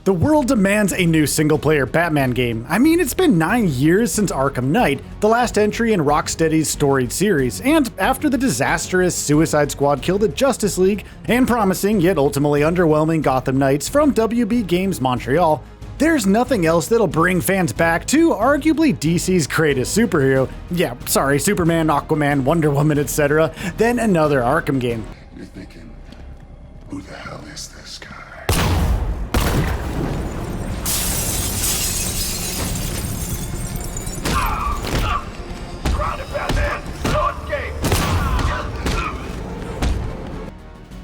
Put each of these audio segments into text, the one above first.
The world demands a new single-player Batman game. I mean, it's been 9 years since Arkham Knight, the last entry in Rocksteady's storied series, and after the disastrous Suicide Squad killed the Justice League and promising yet ultimately underwhelming Gotham Knights from WB Games Montreal, there's nothing else that'll bring fans back to arguably DC's greatest superhero, yeah, sorry, Superman, Aquaman, Wonder Woman, etc., than another Arkham game. You're thinking, who the hell is this guy?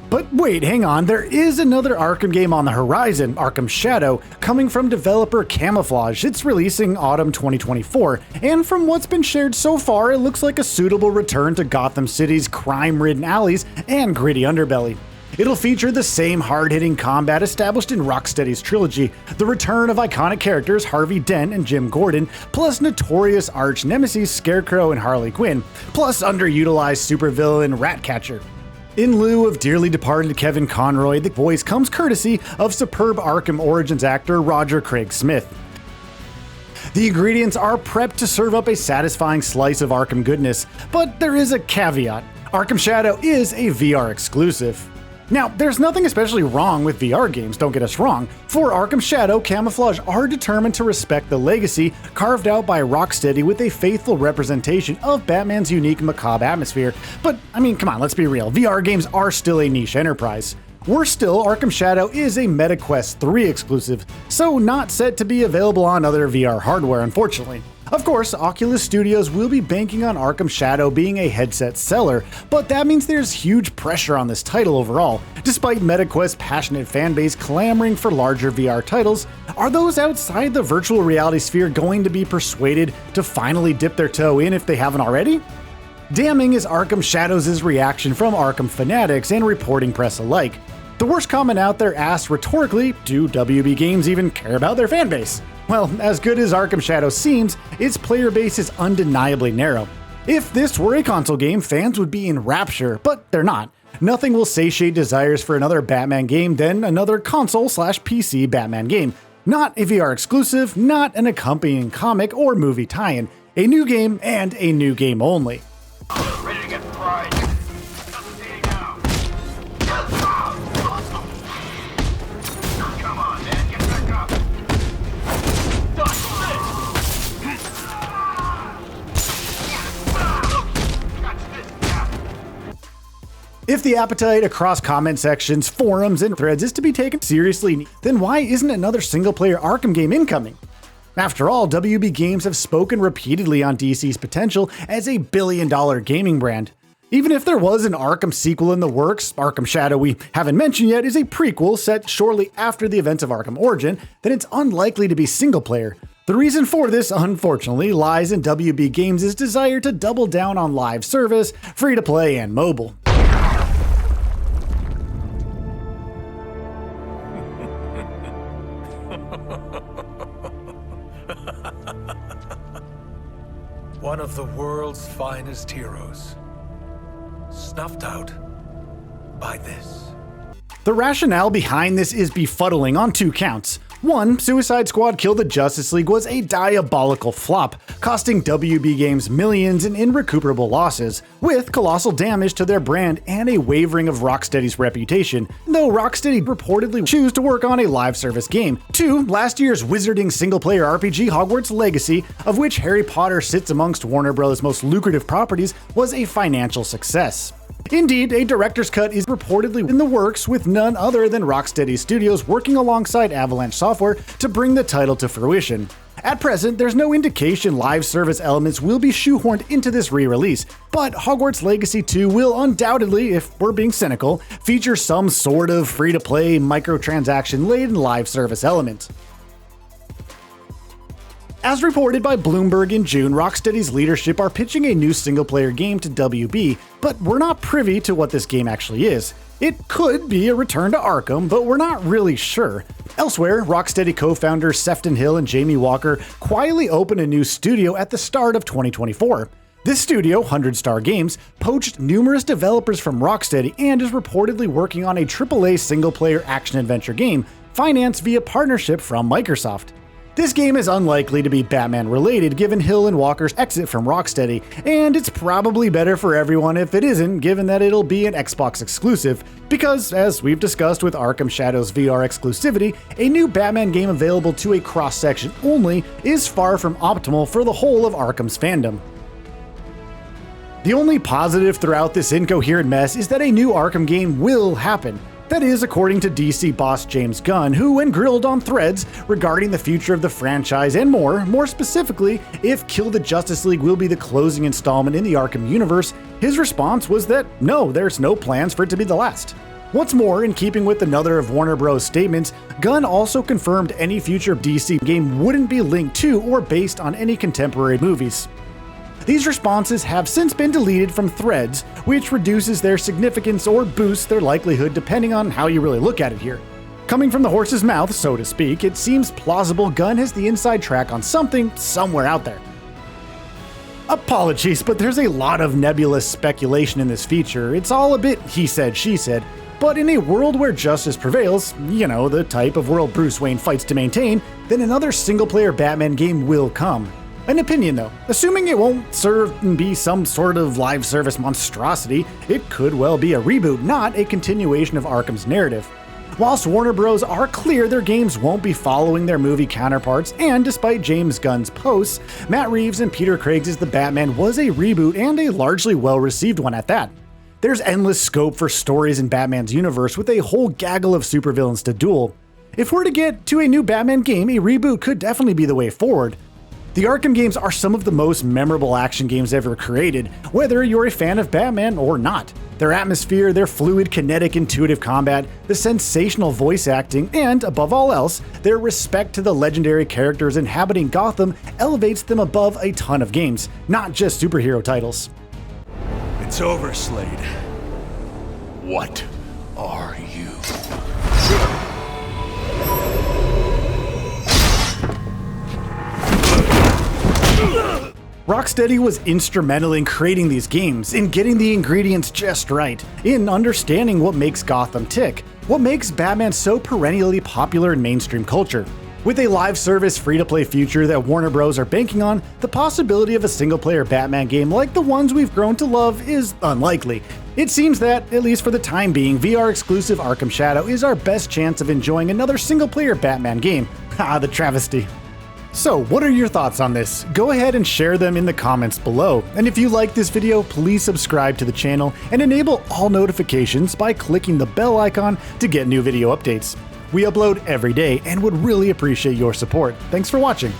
But wait, hang on, there is another Arkham game on the horizon, Arkham Shadow, coming from developer Camouflage. It's releasing autumn 2024, and from what's been shared so far, it looks like a suitable return to Gotham City's crime-ridden alleys and gritty underbelly. It'll feature the same hard-hitting combat established in Rocksteady's trilogy, the return of iconic characters Harvey Dent and Jim Gordon, plus notorious arch-nemesis Scarecrow and Harley Quinn, plus underutilized supervillain Ratcatcher. In lieu of dearly departed Kevin Conroy, the voice comes courtesy of superb Arkham Origins actor Roger Craig Smith. The ingredients are prepped to serve up a satisfying slice of Arkham goodness, but there is a caveat. Arkham Shadow is a VR exclusive. Now, there's nothing especially wrong with VR games, don't get us wrong. For Arkham Shadow, Camouflage are determined to respect the legacy carved out by Rocksteady with a faithful representation of Batman's unique macabre atmosphere. But, I mean, come on, let's be real, VR games are still a niche enterprise. Worse still, Arkham Shadow is a MetaQuest 3 exclusive, so not set to be available on other VR hardware, unfortunately. Of course, Oculus Studios will be banking on Arkham Shadow being a headset seller, but that means there's huge pressure on this title overall. Despite MetaQuest's passionate fanbase clamoring for larger VR titles, are those outside the virtual reality sphere going to be persuaded to finally dip their toe in if they haven't already? Damning is Arkham Shadow's reaction from Arkham fanatics and reporting press alike. The worst comment out there asked rhetorically, do WB Games even care about their fanbase? Well, as good as Arkham Shadow seems, its player base is undeniably narrow. If this were a console game, fans would be in rapture, but they're not. Nothing will satiate desires for another Batman game than another console/PC Batman game. Not a VR exclusive, not an accompanying comic or movie tie-in. A new game and a new game only. Ready to get fried. Come on, man, get back up. If the appetite across comment sections, forums, and threads is to be taken seriously, then why isn't another single-player Arkham game incoming? After all, WB Games have spoken repeatedly on DC's potential as a billion-dollar gaming brand. Even if there was an Arkham sequel in the works, Arkham Shadow we haven't mentioned yet is a prequel set shortly after the events of Arkham Origin, then it's unlikely to be single-player. The reason for this, unfortunately, lies in WB Games' desire to double down on live service, free-to-play, and mobile. One of the world's finest heroes, snuffed out by this. The rationale behind this is befuddling on 2 counts. 1, Suicide Squad Kill the Justice League was a diabolical flop, costing WB Games millions in irrecuperable losses, with colossal damage to their brand and a wavering of Rocksteady's reputation, though Rocksteady reportedly choose to work on a live service game. 2, last year's wizarding single-player RPG Hogwarts Legacy, of which Harry Potter sits amongst Warner Bros.' most lucrative properties, was a financial success. Indeed, a director's cut is reportedly in the works with none other than Rocksteady Studios working alongside Avalanche Software to bring the title to fruition. At present, there's no indication live service elements will be shoehorned into this re-release, but Hogwarts Legacy 2 will undoubtedly, if we're being cynical, feature some sort of free-to-play, microtransaction-laden live service element. As reported by Bloomberg in June, Rocksteady's leadership are pitching a new single-player game to WB, but we're not privy to what this game actually is. It could be a return to Arkham, but we're not really sure. Elsewhere, Rocksteady co-founders Sefton Hill and Jamie Walker quietly opened a new studio at the start of 2024. This studio, 100 Star Games, poached numerous developers from Rocksteady and is reportedly working on a AAA single-player action-adventure game, financed via partnership from Microsoft. This game is unlikely to be Batman related given Hill and Walker's exit from Rocksteady, and it's probably better for everyone if it isn't, given that it'll be an Xbox exclusive, because as we've discussed with Arkham Shadow's VR exclusivity, a new Batman game available to a cross-section only is far from optimal for the whole of Arkham's fandom. The only positive throughout this incoherent mess is that a new Arkham game will happen. That is, according to DC boss James Gunn, who, when grilled on Threads regarding the future of the franchise and more specifically, if Kill the Justice League will be the closing installment in the Arkham universe, his response was that no, there's no plans for it to be the last. What's more, in keeping with another of Warner Bros. Statements, Gunn also confirmed any future DC game wouldn't be linked to or based on any contemporary movies. These responses have since been deleted from Threads, which reduces their significance or boosts their likelihood depending on how you really look at it here. Coming from the horse's mouth, so to speak, it seems plausible Gunn has the inside track on something somewhere out there. Apologies, but there's a lot of nebulous speculation in this feature. It's all a bit he said, she said, but in a world where justice prevails, you know, the type of world Bruce Wayne fights to maintain, then another single-player Batman game will come. An opinion though, assuming it won't serve and be some sort of live service monstrosity, it could well be a reboot, not a continuation of Arkham's narrative. Whilst Warner Bros. Are clear their games won't be following their movie counterparts, and despite James Gunn's posts, Matt Reeves and Peter Craig's The Batman was a reboot and a largely well-received one at that. There's endless scope for stories in Batman's universe with a whole gaggle of supervillains to duel. If we're to get to a new Batman game, a reboot could definitely be the way forward. The Arkham games are some of the most memorable action games ever created, whether you're a fan of Batman or not. Their atmosphere, their fluid, kinetic, intuitive combat, the sensational voice acting, and, above all else, their respect to the legendary characters inhabiting Gotham elevates them above a ton of games, not just superhero titles. It's over, Slade. What are you? Rocksteady was instrumental in creating these games, in getting the ingredients just right, in understanding what makes Gotham tick, what makes Batman so perennially popular in mainstream culture. With a live service free-to-play future that Warner Bros. Are banking on, the possibility of a single-player Batman game like the ones we've grown to love is unlikely. It seems that, at least for the time being, VR-exclusive Arkham Shadow is our best chance of enjoying another single-player Batman game. Ah, the travesty. So, what are your thoughts on this? Go ahead and share them in the comments below. And if you like this video, please subscribe to the channel and enable all notifications by clicking the bell icon to get new video updates. We upload every day and would really appreciate your support. Thanks for watching.